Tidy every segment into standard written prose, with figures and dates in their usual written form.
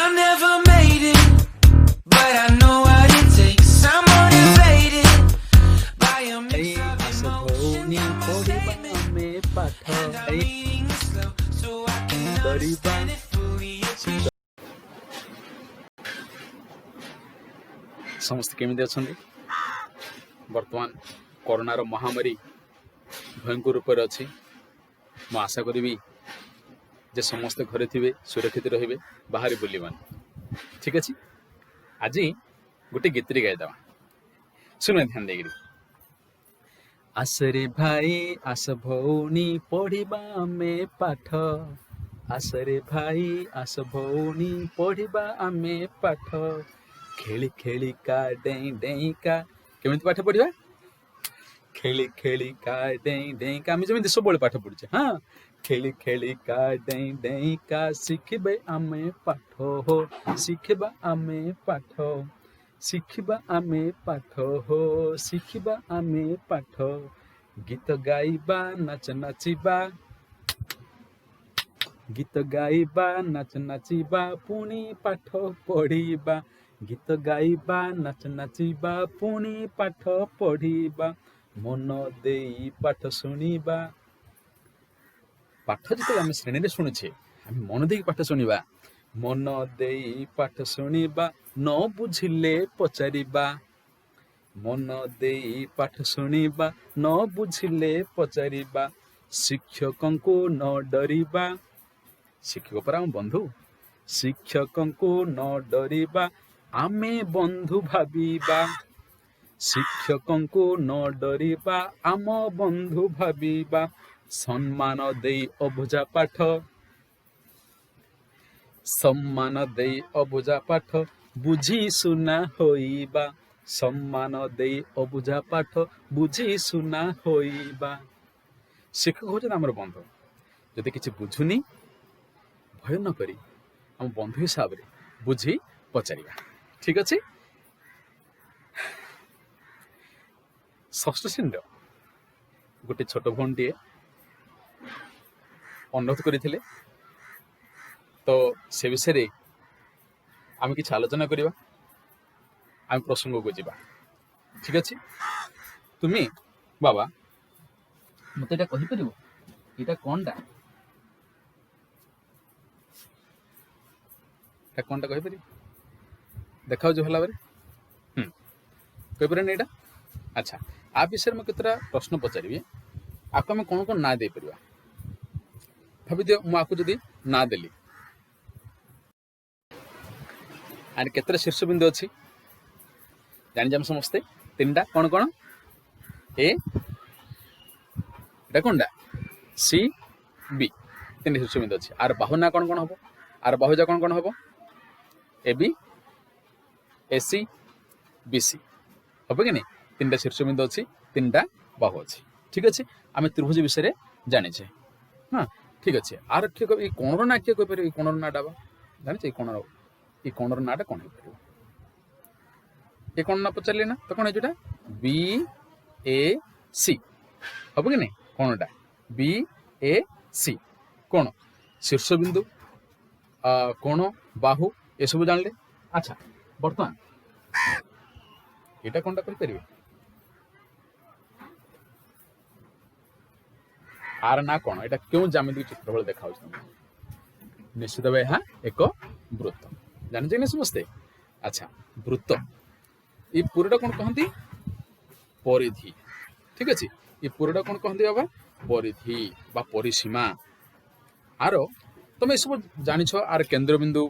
I never made it, but I know what it takes. I'm motivated by a mix of emotions and excitement, and I'm reading it slow so I can understand it fully. ସମସ୍ତେ କେମିତି ଅଛନ୍ତି? ବର୍ତ୍ତମାନ କରୋନାର ମହାମାରୀ ଭୟଙ୍କର ରୂପରେ ଅଛି। ମୁଁ ଆଶା କରିବି ଯେ ସମସ୍ତେ ଘରେ ଥିବେ, ସୁରକ୍ଷିତ ରହିବେ, ବାହାରେ ବୁଲିବାନି। ଠିକ୍ ଅଛି, ଆଜି ଗୋଟେ ଗୀତରେ ଗାଇଦେବା, ଶୁଣ ଧ୍ୟାନ ଦେଇକିରି। ଆସରେ ଭାଇ ଆସ ଭଉଣୀ ପଢ଼ିବା ଆମେ ପାଠ, ଆସରେ ଭାଇ ଆସ ଭଉଣୀ ପଢ଼ିବା ଆମେ ପାଠ, ଖେଳି ଖେଳିକା ଡେଇଁ ଡେଇଁକା। କେମିତି ପାଠ ପଢ଼ିବା? ଖେଳି ଖେଳିକା ଡେଇଁ ଡେଇଁକା। ଆମେ ଯେମିତି ସବୁବେଳେ ପାଠ ପଢୁଛେ, ହଁ, ଖେଳି ଖେଳିକା ଡେଇଁ ଡେଇଁକା ଶିଖିବେ ଆମେ ପାଠ ହୋ, ଶିଖିବା ଆମେ ପାଠ, ଶିଖିବା ଆମେ ପାଠ ହୋ, ଶିଖିବା ଆମେ ପାଠ, ଗୀତ ଗାଇବା ନାଚ ନାଚିବା, ଗୀତ ଗାଇବା ନାଚ ନାଚିବା ପୁଣି ପାଠ ପଢ଼ିବା, ଗୀତ ଗାଇବା ନାଚ ନାଚିବା ପୁଣି ପାଠ ପଢ଼ିବା, ମନ ଦେଇ ପାଠ ଶୁଣିବା। ପାଠ ଯେତେବେଳେ ଆମେ ଶ୍ରେଣୀରେ ଶୁଣୁଛେ, ଆମେ ମନ ଦେଇକି ପାଠ ଶୁଣିବା, ମନ ଦେଇ ପାଠ ଶୁଣିବା, ନ ବୁଝିଲେ ପଚାରିବା, ମନ ଦେଇ ପାଠ ଶୁଣିବା, ନ ବୁଝିଲେ ପଚାରିବା, ଶିକ୍ଷକଙ୍କୁ ନ ଡରିବା। ଶିକ୍ଷକ ପରା ଆମ ବନ୍ଧୁ, ଶିକ୍ଷକଙ୍କୁ ନ ଡରିବା, ଆମେ ବନ୍ଧୁ ଭାବିବା, ଶିକ୍ଷକଙ୍କୁ ନ ଡରିବା, ଆମ ବନ୍ଧୁ ଭାବିବା, ସମ୍ମାନ ଦେଇ ଅବୁଝା ପାଠ, ସମ୍ମାନ ଦେଇ ଅବୁଝା ପାଠ ବୁଝି ସୁନା ହୋଇବା, ସମ୍ମାନ ଦେଇ ଅବୁଝା ପାଠ ବୁଝି ସୁନା ହୋଇବା। ଶିକ୍ଷକ ହେଉଛନ୍ତି ଆମର ବନ୍ଧୁ। ଯଦି କିଛି ବୁଝୁନି, ଭୟ ନ କରି ଆମ ବନ୍ଧୁ ହିସାବରେ ବୁଝି ପଚାରିବା। ଠିକ୍ ଅଛି। ଷଷ୍ଠ ଶ୍ରେଣୀର ଗୋଟେ ଛୋଟ ଭଉଣୀଟିଏ ଅନୁରୋଧ କରିଥିଲେ, ତ ସେ ବିଷୟରେ ଆମେ କିଛି ଆଲୋଚନା କରିବା, ଆମେ ପ୍ରସଙ୍ଗକୁ ଯିବା। ଠିକ୍ ଅଛି। ତୁମେ ବାବା ମୋତେ ଏଇଟା କହିପାରିବ, ଏଇଟା କ'ଣଟା? এটা কোনটা କହିପାରିବ? ଦେଖାଉଛି ଭଲ ଭାବରେ? କହିପାରିବନି ଏଇଟା? ଆଚ୍ଛା, ଆ ବିଷୟରେ ମୁଁ କେତେଟା ପ୍ରଶ୍ନ ପଚାରିବି, ଆକୁ ଆମେ କ'ଣ କ'ଣ ନାଁ ଦେଇପାରିବା? ଭାବିଦିଅ, ମୁଁ ଆକୁ ଯଦି ନାଁ ଦେଲି, ଆରେ କେତେଟା ଶୀର୍ଷବିନ୍ଦୁ ଅଛି ଜାଣିଛେ ଆମେ ସମସ୍ତେ? ତିନିଟା। କ'ଣ କ'ଣ? ଏ, ଏଇଟା କ'ଣଟା? ସି, ବି, ତିନିଟା ଶୀର୍ଷବିନ୍ଦୁ ଅଛି। ଆର ବାହୁ ନାଁ କ'ଣ କ'ଣ ହବ? ଆର ବାହୁଜା କ'ଣ କ'ଣ ହବ? A B, A C, B C हम कि नहीं? तीन शीर्षबिंदु अच्छी, तीन बाहु अच्छी। ठीक अच्छे, आम त्रिभुज विषय जाचे। हाँ ठीक अच्छे। आर किए कोणर ना किए कहीपर? कोणर नाटा जाचे? कोणर नाटा कौन हो? ये कौन ना पचारे ना, तो कौन है जोटा? बी ए सी हम कि नहीं? कौनटा बी ए सी, कौन शीर्षबिंदु, कोण, बाहु, ये सब जानले। अच्छा, बर्तमान यहाँ कौन कहीपर? आर ना कौन? यहाँ क्यों ज्यामितिक चित्र भाई देखा? निश्चित भाव यहाँ एक वृत्त, जानते ना समस्ते? अच्छा, वृत्त ये पूराटा कौन कहती? परिधि। ठीक अच्छे, ये पूराटा कौन कहती बाबा? परिधि बा परिसीमा। आर तुम ये सब जान, आर केन्द्रबिंदु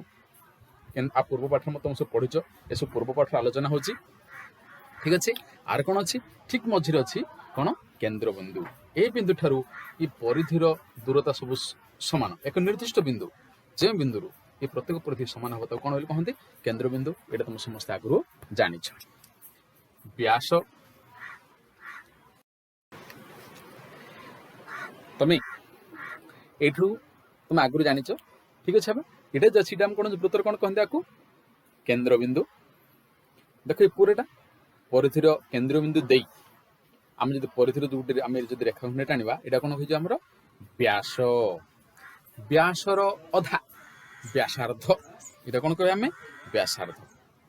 आ पूर्व पाठ में तुम सब पढ़ीच, ये सब पूर्व पाठ आलोचना होची। ठीक अच्छे, आर कौन अच्छी? ठीक मझे अच्छी कौन? केन्द्रबिंदु। ए बिंदु ठारू ये परिधिर दूरता सब समान, एक निर्दिष्ट बिंदु, जे बिंदु ये प्रत्येक परिधि समान हम कौन बोली कहते? केन्द्रबिंदु। ये तुम समस्त आगु जानिछ। व्यास तुम एठू तुम आगु जानिछ। ठीक अच्छे, ये जैसे कौन वृत्तर कौन कहते? आपको केन्द्रबिंदु। देख ये पूराटा परिधिर केन्द्रबिंदु दे आम जो परिधिर जो आम जो रेखाखंड टाणवा, यहाँ कौन हो? व्यास। व्यासर अधा व्यासार्ध এটা কোন কই আমি व्यासार्ध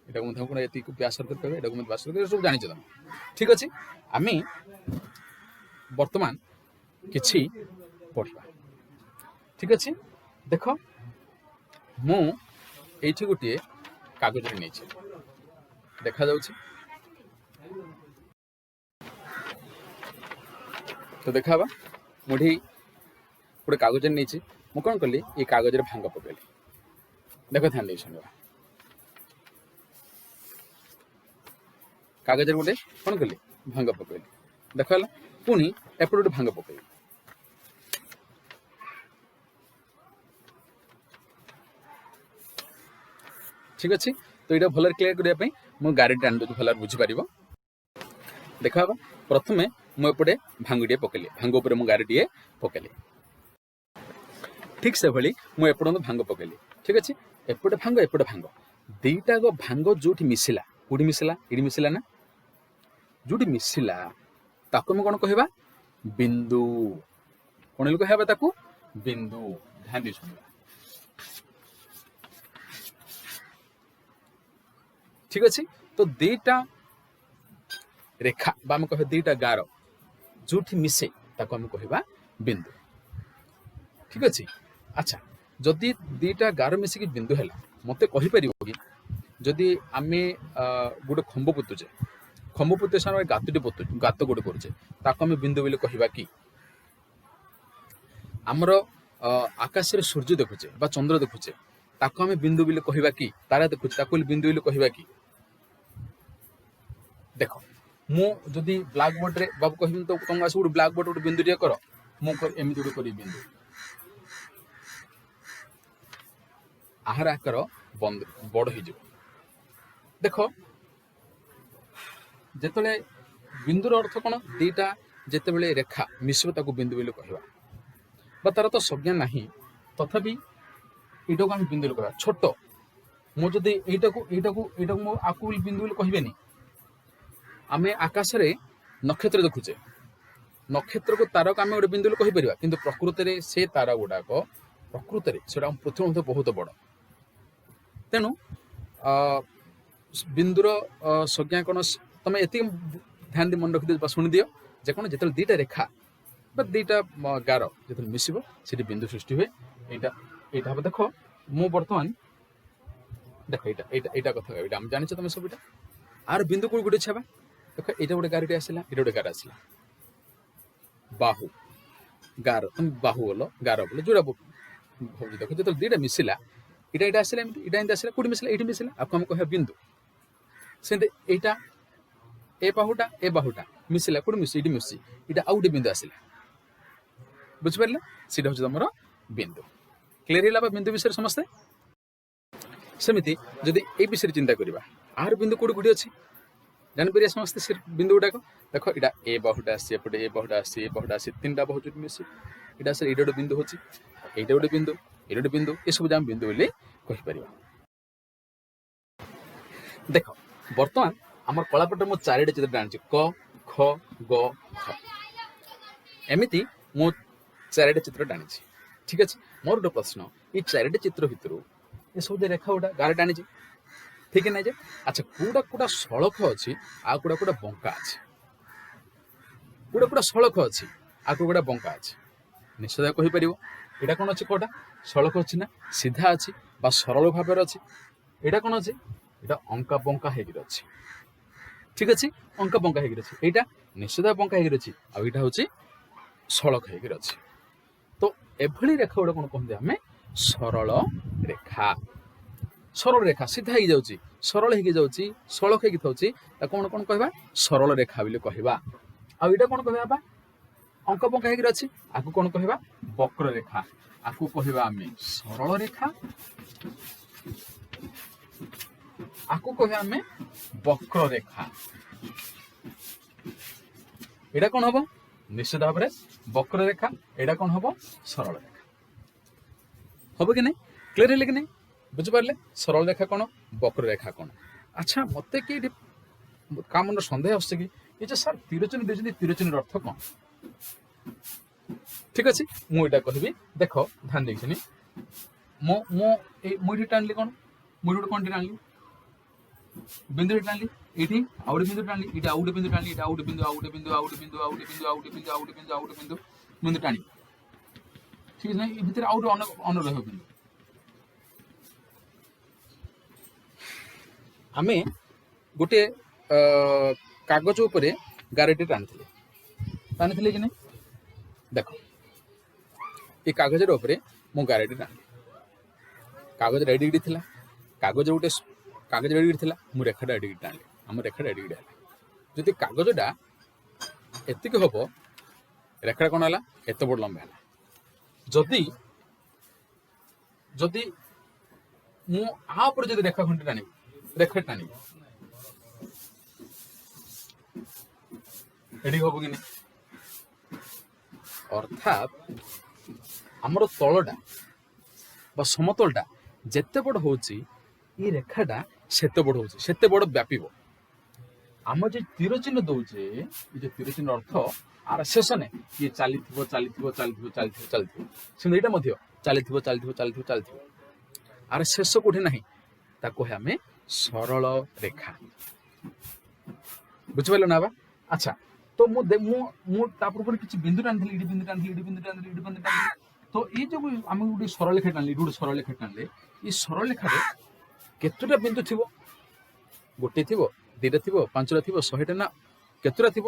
এটা কোন কোন এতি व्यासार्ध কই এটা কোন व्यासार्ध সব জানিছ তুমি ঠিক আছে আমি বর্তমান কিছু পড়িবা ঠিক আছে দেখ মু এইটি গোটিয়ে কাগজরে নেইছি দেখা যাଉଛି তো দেখাবা মুঠি গোটে কাগজରେ ନେଇଛି ମୁଁ କ'ଣ କଲି ଏ କାଗଜରେ ଭାଙ୍ଗ ପକେଇଲି ଦେଖ ଧ୍ୟାନ ଦେଇ ଶୁଣିବା କାଗଜରେ ଗୋଟେ କ'ଣ କଲି ଭାଙ୍ଗ ପକେଇଲି ଦେଖ ହେଲା ପୁଣି ଏପଟେ ଗୋଟେ ଭାଙ୍ଗ ପକେଇଲି ଠିକ ଅଛି ତ ଏଇଟା ଭଲରେ କ୍ଲିୟର କରିବା ପାଇଁ ମୁଁ ଗାଡ଼ିଟା ଆଣି ଦେଉଛି ଭଲରେ ବୁଝିପାରିବ ଦେଖ ବାବା ପ୍ରଥମେ ମୁଁ ଏପଟେ ଭାଙ୍ଗଟିଏ ପକେଇଲି ଭାଙ୍ଗ ଉପରେ ମୁଁ ଗାଡ଼ିଟିଏ ପକେଇଲି ଠିକ ସେଭଳି ମୁଁ ଏପଟେ ଭାଙ୍ଗ ପକେଇଲି ଠିକ ଅଛି ଏପଟେ ଭାଙ୍ଗ ଦିଟାକ ଭାଙ୍ଗ ଯୋଉଠି ମିଶିଲା କୋଉଠି ମିଶିଲା ଏଠି ମିଶିଲା ନା ଯୋଉଠି ମିଶିଲା ତାକୁ ଆମେ କ'ଣ କହିବା ବିନ୍ଦୁ କ'ଣ କହିବା ତାକୁ ବିନ୍ଦୁ ଧ୍ୟାନ ଦେଇ ଶୁଣିବା ଠିକ ଅଛି ତ ଦିଟା ରେଖା ବା ଆମେ କହିବା ଦିଟା ଗାର ଯୋଉଠି ମିଶେ ତାକୁ ଆମେ କହିବା ବିନ୍ଦୁ ଠିକ ଅଛି ଆଚ୍ଛା ଯଦି ଦିଟା ଗାର ମିଶିକି ବିନ୍ଦୁ ହେଲା ମତେ କହିପାରିବ କି ଯଦି ଆମେ ଗୋଟେ ଖମ୍ବ ପୋତୁଛେ ସମୟରେ ଗାତ ଗୋଟେ କରୁଛେ ତାକୁ ଆମେ ବିନ୍ଦୁ ବୋଲି କହିବା କି ଆମର ଆକାଶରେ ସୂର୍ଯ୍ୟ ଦେଖୁଛେ ବା ଚନ୍ଦ୍ର ଦେଖୁଛେ ତାକୁ ଆମେ ବିନ୍ଦୁ ବୋଲି କହିବା କି ତାରା ଦେଖୁଛେ ତାକୁ ବିନ୍ଦୁ ବୋଲି କହିବା କି ଦେଖ ମୁଁ ଯଦି ବ୍ଲାକ୍ ବୋର୍ଡରେ ବାବୁ କହିବି ତ ତମକୁ ଆସି ଗୋଟେ ବ୍ଲାକ୍ ବୋର୍ଡ ଗୋଟେ ବିନ୍ଦୁ ଟିକେ କର ମୁଁ ଏମିତି ଗୋଟେ କରିବି ବିନ୍ଦୁ ଆହାର ଆକାର ବଡ ହେଇଯିବ ଦେଖ ଯେତେବେଳେ ବିନ୍ଦୁର ଅର୍ଥ କ'ଣ ଦିଟା ଯେତେବେଳେ ରେଖା ମିଶିବ ତାକୁ ବିନ୍ଦୁ ବୋଲି କହିବା ବା ତାର ତ ସଂଜ୍ଞା ନାହିଁ ତଥାପି ଏଇଟାକୁ ଆମେ ବିନ୍ଦୁ ବୋଲି କହିବା ଛୋଟ ମୁଁ ଯଦି ଏଇଟାକୁ ମୁଁ ଆକୁ ବିନ୍ଦୁ ବୋଲି କହିବେନି ଆମେ ଆକାଶରେ ନକ୍ଷତ୍ର ଦେଖୁଛେ ନକ୍ଷତ୍ରକୁ ତାରକୁ ଆମେ ଗୋଟେ ବିନ୍ଦୁ ବୋଲି କହିପାରିବା କିନ୍ତୁ ପ୍ରକୃତରେ ସେ ତାର ଗୁଡାକ ପ୍ରକୃତରେ ସେଟା ପୃଥିବୀ ମଧ୍ୟ ବହୁତ ବଡ ତେଣୁ ବିନ୍ଦୁର ସଂଜ୍ଞା କ'ଣ ତମେ ଏତିକି ଧ୍ୟାନ ଦେଇ ମନେ ରଖିଦିଅ ବା ଶୁଣିଦିଅ ଯେ କ'ଣ ଯେତେବେଳେ ଦିଟା ରେଖା ବା ଦିଟା ଗାର ଯେତେବେଳେ ମିଶିବ ସେଠି ବିନ୍ଦୁ ସୃଷ୍ଟି ହୁଏ ଏଇଟା ହବ ଦେଖ ମୁଁ ବର୍ତ୍ତମାନ ଦେଖ ଏଇଟା କଥା ଏଇଟା ଆମେ ଜାଣିଛ ତମେ ସବୁ ଏଇଟା ଆର ବିନ୍ଦୁ କୋଉଠି ଗୋଟେ ଛାବା ଦେଖ ଏଇଟା ଗୋଟେ ଗାରଟେ ଆସିଲା ଏଇଟା ଗୋଟେ ଗାର ଆସିଲା ବାହୁ ଗାର ତମେ ବାହୁ ବୋଲ ଗାର ବୋଲ ଯୋଉଟା ଭାବୁଛି ଦେଖ ଯେତେବେଳେ ଦିଟା ମିଶିଲା ଏଇଟା ଆସିଲା ଏମିତି ଏଇଟା ଆସିଲା କୋଉଠି ମିଶିଲା ଏଇଠି ମିଶିଲା ଆକୁ ଆମେ କହିବା ବିନ୍ଦୁ ସେମିତି ଏଇଟା ଏ ବାହୁଟା ମିଶିଲା କୋଉଠି ମିଶି ଏଇଠି ମିଶି ଏଇଟା ଆଉ ଗୋଟେ ବିନ୍ଦୁ ଆସିଲା ବୁଝିପାରିଲେ ସେଇଟା ହଉଛି ତମର ବିନ୍ଦୁ କ୍ଲିୟର ହେଲା ବା ବିନ୍ଦୁ ବିଷୟରେ ସମସ୍ତେ ସେମିତି ଯଦି ଏଇ ବିଷୟରେ ଚିନ୍ତା କରିବା ଆର ବିନ୍ଦୁ କୋଉଠି ଅଛି ଜାଣିପାରିବା ସମସ୍ତେ ସେ ବିନ୍ଦୁ ଗୁଡାକ ଦେଖ ଏଇଟା ଏ ବାହୁଟା ଆସିଛି ଏପଟେ ଏ ବାହୁଟା ଆସିଛି ତିନିଟା ବାହୁ ଯୋଉଠି ମିଶି ଏଇଟା ଆସିଲା ଏଇଟା ଗୋଟେ ବିନ୍ଦୁ ହଉଛି ଏଇଟା ଗୋଟେ ବିନ୍ଦୁ ଏଇଟା ଗୋଟେ ବିନ୍ଦୁ ଏସବୁ ଆମେ ବିନ୍ଦୁ ବୋଲି କହିପାରିବା ଦେଖ ବର୍ତ୍ତମାନ ଆମର କଳାପଟରେ ମୁଁ ଚାରିଟା ଚିତ୍ର ଆଣିଛି କ ଖ ଗ ଘ ଏମିତି ମୁଁ ଚାରିଟା ଚିତ୍ର ଆଣିଛି ଠିକ ଅଛି ମୋର ଗୋଟେ ପ୍ରଶ୍ନ ଏଇ ଚାରିଟା ଚିତ୍ର ଭିତରୁ ଏସବୁ ଯେ ରେଖା ଗୁଡା ଗାରଟା ଆଣିଛି ଠିକ ନାଇଁ ଯେ ଆଚ୍ଛା କୋଉଟା ସଳଖ ଅଛି ଆଉ କୋଉଟା ବଙ୍କା ଅଛି କୋଉଟା ସଳଖ ଅଛି ଆଉ କୋଉଟା ବଙ୍କା ଅଛି ନିଶ୍ଚୟ କହିପାରିବ ଏଇଟା କ'ଣ ଅଛି କୋଉଟା ସଳଖ ଅଛି ନା ସିଧା ଅଛି ବା ସରଳ ଭାବରେ ଅଛି ଏଇଟା କ'ଣ ଅଛି ଏଇଟା ଅଙ୍କା ବଙ୍କା ହେଇକିରି ଅଛି ଠିକ ଅଛି ଅଙ୍କା ବଙ୍କା ହେଇକିରି ଅଛି ଏଇଟା ନିଶ୍ଚିତ ବଙ୍କା ହେଇକିରି ଅଛି ଆଉ ଏଇଟା ହଉଛି ସଳଖ ହେଇକିରି ଅଛି ତ ଏଭଳି ରେଖା ଗୁଡା କ'ଣ କହନ୍ତି ଆମେ ସରଳ ରେଖା ସିଧା ହେଇକି ଯାଉଛି ସରଳ ହେଇକି ଯାଉଛି ସଳଖ ହେଇକି ଥାଉଛି ତାକୁ କ'ଣ କହିବା ସରଳ ରେଖା ବୋଲି କହିବା ଆଉ ଏଇଟା କ'ଣ କହିବା ଅଙ୍କ ବଙ୍କା ହେଇକିରି ଅଛି ଆକୁ କ'ଣ କହିବା ବକ୍ର ରେଖା ଆକୁ କହିବା ଆମେ ସରଳ ରେଖା ଆକୁ କହିବା ଆମେ ବକ୍ର ରେଖା ଏଇଟା କ'ଣ ହବ ନିଶ୍ଚିତ ଭାବରେ ବକ୍ର ରେଖା ଏଇଟା କ'ଣ ହବ ସରଳ ରେଖା ହବ କି ନାଇଁ କ୍ଲିୟର ହେଲେ କି ନାଇଁ ବୁଝିପାରିଲେ ସରଳ ରେଖା କ'ଣ ବକ୍ର ରେଖା କ'ଣ ଆଚ୍ଛା ମତେ କି ଏଠି କାମର ସନ୍ଦେହ ଆସୁଛି କି ଏ ଯେ ସାର୍ ତିରଚନି ଦେଇଛନ୍ତି ତିରଚନିର ଅର୍ଥ କ'ଣ ଠିକ ଅଛି ମୁଁ ଏଇଟା କହିବି ଦେଖ ଧ୍ୟାନ ଦେଇଛନି मो मो मुठी टाणली कौन मुठी कौन टाणली बिंदु टाणली ये आउटे बिंदु टाणली ये आउटे बिंदु टाणली ये आउटे बिंदु आउटे बिंदु आउटे बिंदु आउटे बिंदु आउटे बिंदु आउटे बिंदु आउटे बिंदु बिंदु टाणी ठीक है ये भितर आउटे अन रह बिंदु आमे गोटे कागज उपरे गारेटी टाणी कि नहीं देख ये कागज उपरे मु गारेटी टाणी कागज एडिगिटी थिला कागज गोटे कागज एडिगिटी थिला मु रेखाटा एडिगिटी टाणी आम रेखाटा एडिगिटी है जदि कागजटा एतिक हम रेखाटा कौन है एत बड़ लंबा है जदि जदि मु आ ऊपर जदि रेखा खंडी टाणी रेखा टाणी एडी हम कि नहीं अर्थात आमर तलटा बा समतलटा जेते बड़ होची ये रेखाटा सेते बड़ होची सेते बड़ व्यापीब आम जे तीर चिन्ह दौचे ये जो तीर चिन्ह अर्थ आर शेष ने ये चली चली आर शेष कोठी नहीं ताको है हमें सरल रेखा बुझिपाल ना बा अच्छा तो मु तापर किसी बिंदु टाणी इडी बिंदु टाणी इडी बिंदु टाणी इडी बिंदु टाणी तो ये जो आम गोटे सरल रेखा टाणी गोटे सरल रेखा टाणी ये सरल रेखा केतुटा बिंदु थी गोटे थी दुटा थी पांचटा थी 100टा ना केतुटा थी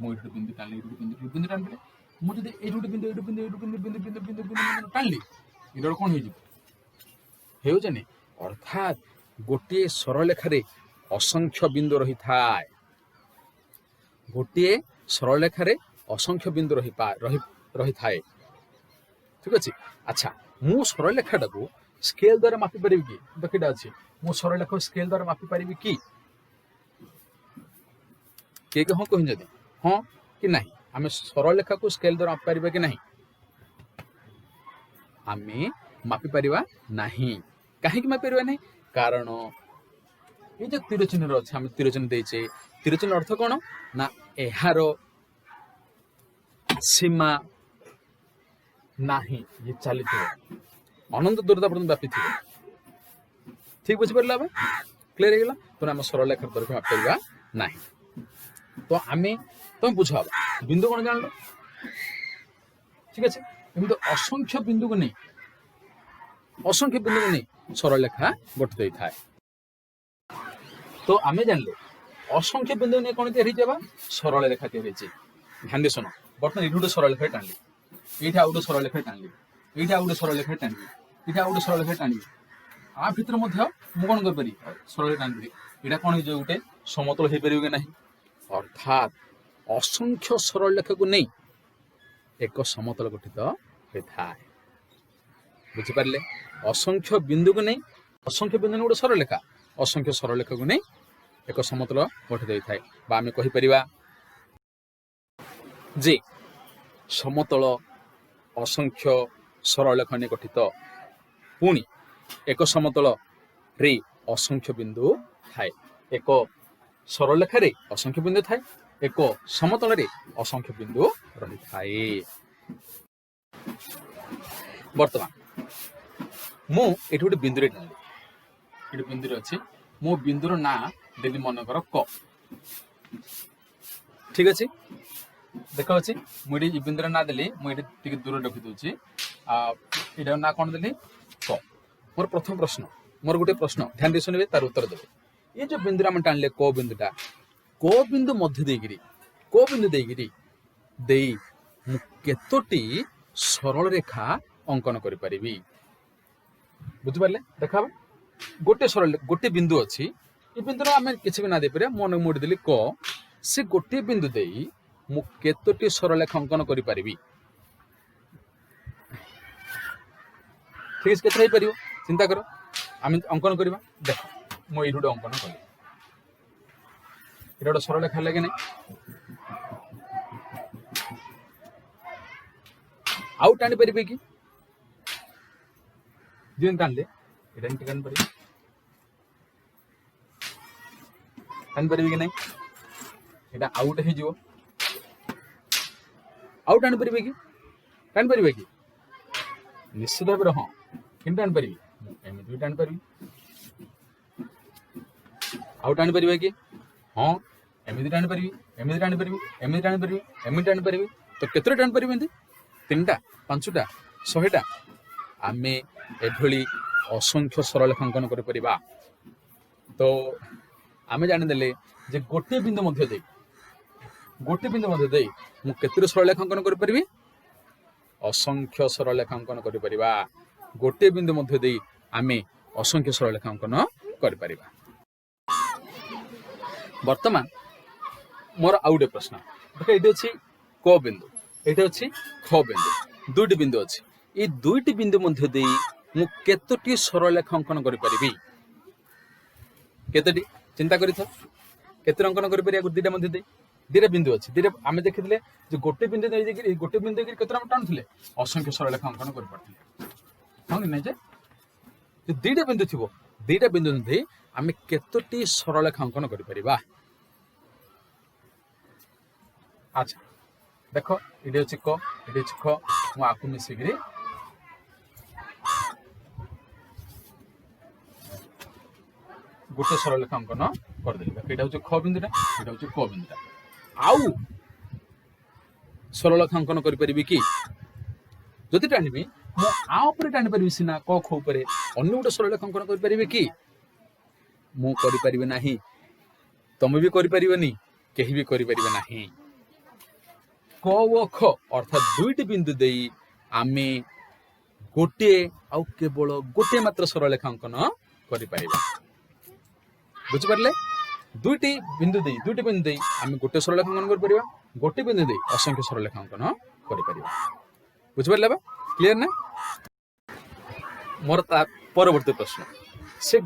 मुझे बिंदु टाणी बिंदु बिंदु टाणी मुझे ये बिंदु बिंदु बिंदु बिंदु बिंदु बिंदु बिंदु टाणी ये कौन हो अर्थात गोटे सरल रेखा असंख्य बिंदु रही थाए गोटे सरल रेखा असंख्य बिंदु रही थाए ठीक अच्छे अच्छा मु सरल रेखाटा को स्केल द्वारा मापी पारि कि देखा अच्छे मु सरल रेखा स्केल द्वारा मापी पारि कि हाँ कह जदि हाँ कि नहीं आम सरल रेखा को स्केल द्वारा मापी पारिबा कि नहीं आम मापी पारिबा नहीं कहीं मापी पारिबा नहीं कारण ये जो तीर चिन्ह अच्छे आम तीर चिन्ह देचे तीर चिन्ह अर्थ कौन ना एहार सीमा नहीं ये चली अनंत दूरता पर्यटन व्यापी थी ठीक बुझीपारा क्लीयर होगा तो आम सरल रेखा दर को मापा ना तो आम तुम बुझ बिंदु कौन जान ठीक अच्छे एमती असंख्य बिंदु को नहीं असंख्य बिंदु को नहीं सरल रेखा गठित होता है तो आम जानले असंख्य बिंदु नहीं कौन या सरल रेखा ध्यान दे सुन बर्तमान ये गोटे सरल रेखा टाणी ये आउ गोटे सरल रेखा टाणी ये आउ गोटे सरल रेखा टाणी ये आउ गोटे सरल रेखा टाणी आ भितर मध्य मु कौन कर सरल रेखा टाणी यहाँ कौन हो गोटे समतल हो पार कि नहीं अर्थात असंख्य सरल रेखा को नहीं एक समतल गठित होता है बुझिपारे असंख्य बिंदु को नहीं असंख्य बिंदु गोटे सरल रेखा असंख्य सरल रेखा को नहीं एक समतल गठित होता है आम कहीपर जे समतल असंख्य सरल रेखा ने गठित पुणी एक समतल रे असंख्य बिंदु थाए एक सरल रेखा रे असंख्य बिंदु थाए एक समतल रे असंख्य बिंदु रही थाए वर्तमान मु एठी गोटे बिंदु रे टाणी ये बिंदु अच्छे मो बिंदुर ना देली मनकर क ठीक अच्छे देख अच्छे मुझे बिंदुर ना देली मुझे दूर रखी दूसरी ये ना कौन देली क मोर प्रथम प्रश्न मोर गोटे प्रश्न ध्यान दे सुनबे तार उत्तर देवे ये जो बिंदु आम टाणिले क बिंदुटा क बिंदु मध्य देगिरी क बिंदु देगिरी देई मु केतोटी सरल रेखा अंकन करि परिबी बुझि पारले देखा गोटे सरल गोटे बिंदु अच्छी ये बिंदु आम किसी भी ना दे पारे मन मुड़ी देली क से गोटे बिंदु देई मु केतोटी सरल रेखा अंकन करि परिबी ठीक है केते पार चिंता कर आम अंकन करवा देख मुझे गोटे अंकन कली ये गोटे सरल रेखा लगे नहीं आउ टाणी पारे कि दिन टाणिले ये टाणी पारे टाणी पारे कि नहीं ये आउ गोटे हो आउ टाणी पारे कि टाणी पारे कि निश्चित भाव हाँ किन टाणी पारि एमती भी टाणी पारि आउ टाणी पारि कि हाँ एमती टाणी पारि एमती टाणी पारि एमती टाणी पारि एमती टाणी पारि तो केतोटा टाणी पारि एमती 3टा 5टा 100टा आमे एभली असंख्य सरलेखांकन कर परिबा। तो आमे जानि देले जे गोटे बिंदु मध्य दे मु केतरे सरलेखांकन कर परिबी असंख्य सरलेखांकन कर परिबा। गोटे बिंदु मध्य दे आमे असंख्य सरलेखांकन कर परिबा। वर्तमान मोर आउटे प्रश्न देखो एटी अछि क बिंदु एटी अछि ख बिंदु दुईटी बिंदु अछि ए दुईटी बिंदु मध्य दे मु केतोटी सरलेखांकन कर परिबी केतोटी चिंता करि थो केते अंकन कर परिया दुईटा मध्य दे दुईटा बिंदु अछि दुईटा आमे देखिथिले जे गोटे बिंदु दे जे गोटे बिंदु के केते टाणुथिले असंख्य सरलेखांकन कर पड़थिले हां कि नै जे दुईटा बिंदु थिबो दुईटा बिंदु दे आमे केतोटी सरलेखांकन कर परिबा। अच्छा देखो इडे अछि क इडे अछि ख मु आकु मिसिगिरी गोटे सरलेखांकन कर देली एटा होचे ख बिंदुटा एटा होचे क बिंदुटा आउ सरलेखांकन कर परिबी कि जदि टाणिबी मु आ ऊपर टाणी परिबी सिना क ख ऊपर अन्य गोटे सरलेखांकन कर परिबी कि मु करि परिबे नाही तमे भी करि परिबेनी केही भी करि परिबे नाही। क व ख अर्थात दुईटी बिंदु देई आमे गोटे आउ केवल गोटे मात्र सरलेखांकन करि परिबा। बुझि पारले दुईटी बिंदु देई आमे गोटे सरलेखांकन कर परिबा गोटे बिंदु देई असंख्य सरलेखांकन करि परिबा। बुझि पारले बा क्लियर ना। मोर ता परवर्ती प्रश्न से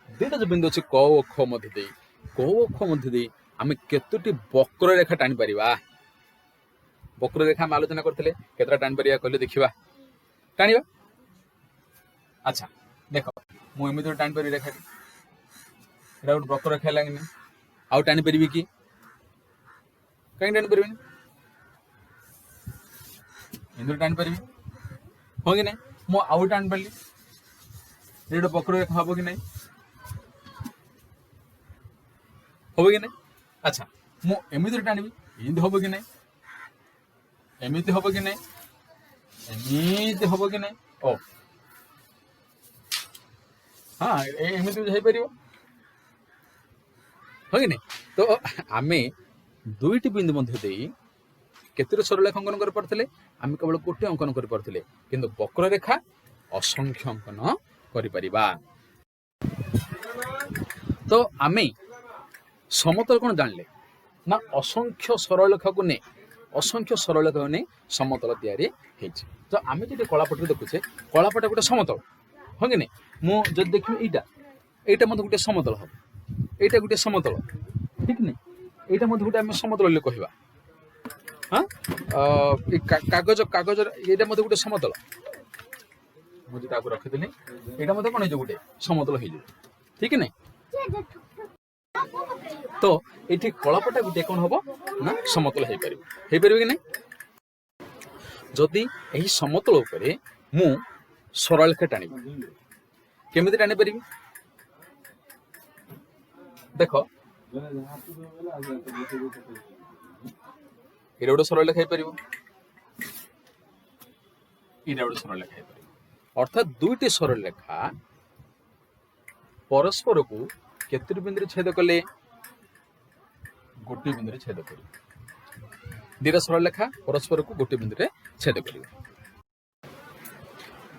दुईटा जो बिंदु अछि क व ख मध्य देई आमे केतोटी वक्र रेखा टाणी परिबा। वक्र रेखा हम आलोचना करथिले केतरा टाणी परिया कहले देखिबा टाणीबा। अच्छा देखो मु एमिति टाणी परि रेखा एटा गोटे वक्र रेखा लागनी आउ टाणी परिबी कि कहीं टाणी परिबेनी एमिति टाणी परिबी हो कि नै मु आउ टाणी परिली एटा वक्र रेखा हबो कि नै हबो कि नै। अच्छा मु एमिति टाणीबी एमिति हबो कि नै एमिति हबो कि नै एमिति हबो कि नै ओ हाँ एमिति जाई परिबो हो कि नै। तो आमे दुईटी बिंदु मध्य देई केते सरलेखांकन कर पड़थिले आमे केवल गोटे अंकन कर पड़थिले किंतु वक्र रेखा असंख्य अंकन करि परिबा। तो आमे समतल कोन जानले ना असंख्य सरलेखा को ने समतल तैयारी हेछि। तो आमे जे कलापट देखुछे कलापट गोटे समतल हो कि नै मु जद देखि एटा मते गोटे समतल हो एटा गोटे समतल ठीक नै एटा मते गोटे आमे समतल ले कहिबा हां कागज एटा मते गोटे समतल मु जे ताको रखि देली एटा मते कोन हे गोटे समतल हे ठीक नै। तो एठी कलापटा गोटे कोन हबो ना समतल हे परिबो कि नै। जदि एही समतल उपरे मु सरलरेखा टाणी केमिति टाणी परिबी देखो एटा गोटे सरलरेखा हे परिबो एटा गोटे सरलरेखा हे परिबो अर्थात दुईटी सरलरेखा परस्पर को केतोटी बिंदु छेद कले गोटे बिंदु छेद करिबो दुईटा सरलरेखा परस्पर को गोटे बिंदु छेद करिबो।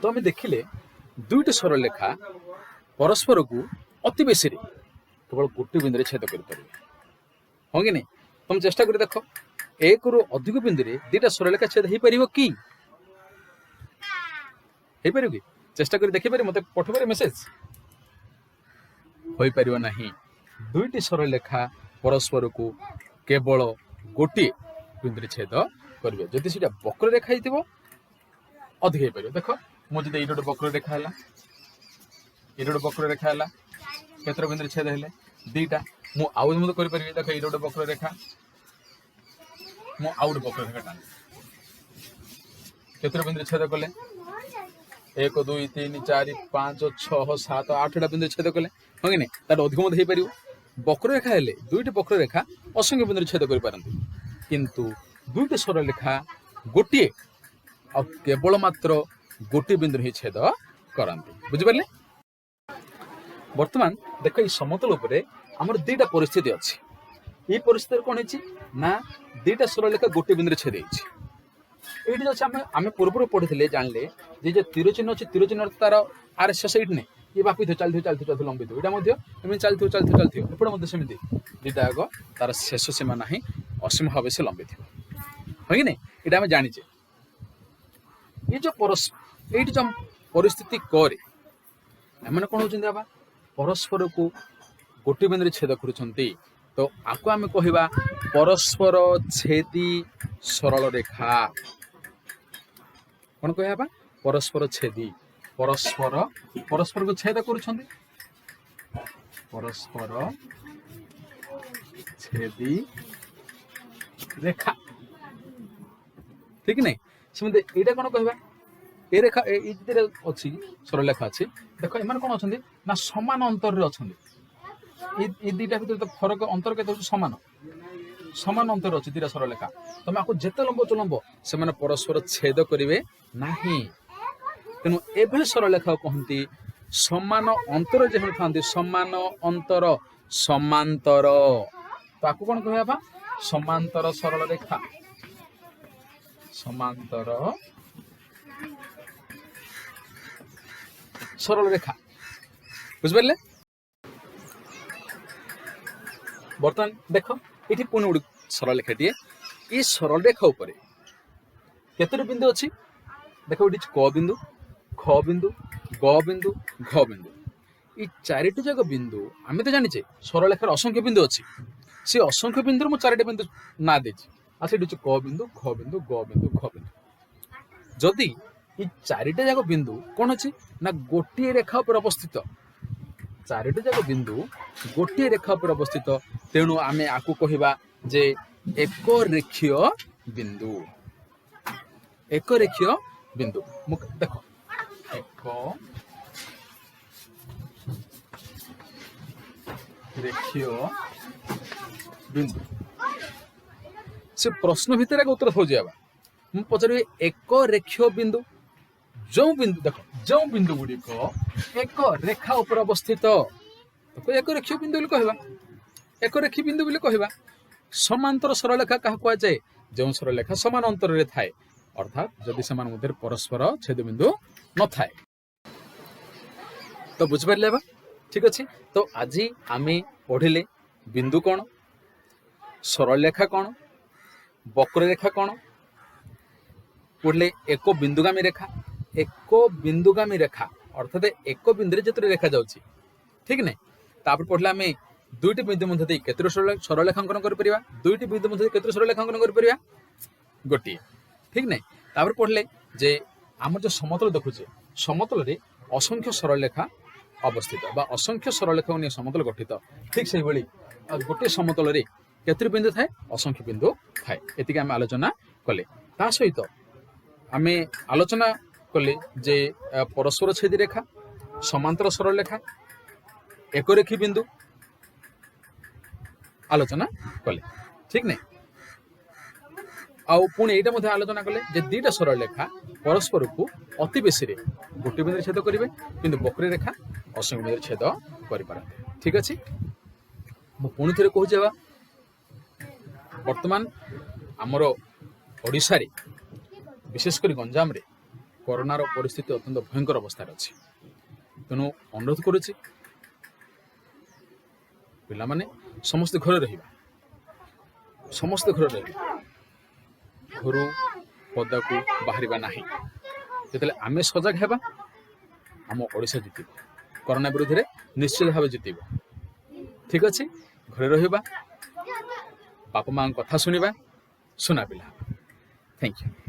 तो आम देखिले दुईटी सरलरेखा परस्पर को अति बेसी केवल गोटे बिंदु छेद कर हाँ कि नहीं। तुम चेष्टा कर देख एक रु अधिक बिंदु दुईटा सरलरेखा छेद हो पार कि चेष्टा कर देखिए मत पठेबार मेसेज हो पार ना। दुईटी सरलरेखा परस्पर को केवल गोटे बिंदु छेद करेंगे जदि से वक्र रेखा हो अधिक हो पार। देख मुझे ये गोटे वक्र रेखा है ये गोटे वक्र रेखा है केतर बिंदु छेद है दुईटा मुझे कर देख ये गोटे वक्र रेखा मुझे वक्र रेखा टाणी केतर बिंदु छेद कले 1 2 3 4 5 6 7 8टा बिंदु छेद कले हाँ कि नहीं तार अधिक मत हो पार वक्ररेखा हेले दुईटी वक्ररेखा असंख्य बिंदु छेद कर पारती किंतु दुईटी सरलरेखा गोटे आ केवल मात्र गोटे बिंदु ही छेद करती बुझिपारे। बर्तमान देख ये समतल उपरे आमर दुईटा परिस्थिति अच्छी ये परिस्थिति कौन है ना दुईटा सरलरेखा गोटे बिंदु छेद ये आम पूर्व पढ़ी जानले जो तीर चिन्ह अच्छे तीर चिन्ह तार आर शेष ये नहीं ये बापी चलती लंबी यहाँ चलती एपटे सेमती दुईटा आग तार शेष सीमा ना असीम भाव से लंबी थी है कि नहीं ये आम जाचे ये जो जो परिस्थिति करे एम कौन होगा परस्पर को गोटे बिंदु छेद कर तो आपको आम कह परस्पर छेदी सरल रेखा कौन कह परस्पर छेदी परस्पर परस्पर को छेद कर परस्पर छेदी रेखा ठीक नहीं सेमती यहाँ कौन कह ए रेखा अच्छी सरल रेखा अच्छी देख एम कौन अच्छा ना समान अंतर अच्छा ये दुईटा भर तो फरक अंतर के समान समान अंतर अच्छी दुईटा सरल रेखा तुम आपको जिते लंब चलंब से परस्पर छेद करेंगे ना तेणु एभली सरल रेखा कहती समान अंतर जो था समान अंतर समांतर तो आपको कौन कह समांतर सरल रेखा समांतर सरल रेखा बुझिपारे। बर्तमान देख ये पुणी गोटे सरल रेखाटे ये सरल रेखा उपर केतोटी बिंदु अच्छी देख ये क बिंदु ख बिंदु ग बिंदु घ बिंदु ये चारिटी जाक बिंदु आम तो जाने सरल रेखार असंख्य बिंदु अच्छी से असंख्य बिंदु मुझे चारिटी बिंदु ना देती आ से क बिंदु ख बिंदु ग बिंदु घ बिंदु जदि ये चारिटा जाक बिंदु कौन अच्छी ना गोटे रेखा पर अवस्थित चारिटा जाक बिंदु गोटे रेखा पर अवस्थित तेणु आम आपको कहवा जे एक रेखीय बिंदु एक रेखीय बिंदु देख एक रेखीय बिंदु से प्रश्न भितर एक उत्तर हो जावा मु पचारि एक रेखीय बिंदु जो बिंदु देख जो बिंदु गुड़िक एक रेखा उपर अवस्थित तो एक रेखीय बिंदु कहवा एक रेखी बिंदु कहवा समांतर सरल रेखा क्या कहुए जो सरल रेखा समान अंतर में थाए अर्थात जदि से मध्य परस्पर छेद बिंदु न थाए तो बुझिपारे बा ठीक अच्छे। तो आज आम पढ़िले बिंदु कौन सरल रेखा कौन वक्र रेखा कौन पढ़ले एक बिंदुगामी रेखा एक बिंदुगामी रेखा अर्थात एक बिंदु जो रेखा जाऊँगी ठीक नहीं तापर पढ़ले आम दुईटी बिंदु मध्य केतोटी सरल रेखांकन कर दुईटी बिंदु मध्य केतोटी सरल रेखांकन कर गोटे ठीक नहीं तापर पढ़ले जे आम जो समतल देखुचे समतल रे असंख्य सरल रेखा अवस्थित बा असंख्य सरल रेखा नहीं समतल गठित ठीक से गोटे समतल रे केतोटी बिंदु थाए असंख्य बिंदु थाए एतिक आम आलोचना कले ता सहित आम आलोचना कले जे परस्पर छेदी रेखा समांतर सरल रेखा एक रेखी बिंदु आलोचना कले ठीक नहीं पुणी यहाँ आलोचना कले जे दुईटा सरल रेखा परस्पर को अति बेसी गोटे बिंदु छेद करेंगे किंतु वक्र रेखा असंख्य बिंदु छेद कर ठीक अच्छे। पुणी थे कहूँ वर्तमान आमर ओडिशा रे विशेषकर गंजाम रे कोरोनार परिस्थिति अत्यंत भयंकर अवस्था अच्छी तेणु अनुरोध करुच्ची पिला माने समस्त घर रहिबा समस्त घर रहिबा घर पदा को बाहर ना जो आम सजग हेबा आम ओडिशा जितब कोरोना विरुद्ध रे निश्चित भाव जितब ठीक अच्छे घरे रहिबा बापा माँ कथा सुनिबा सुना पिला थैंक यू।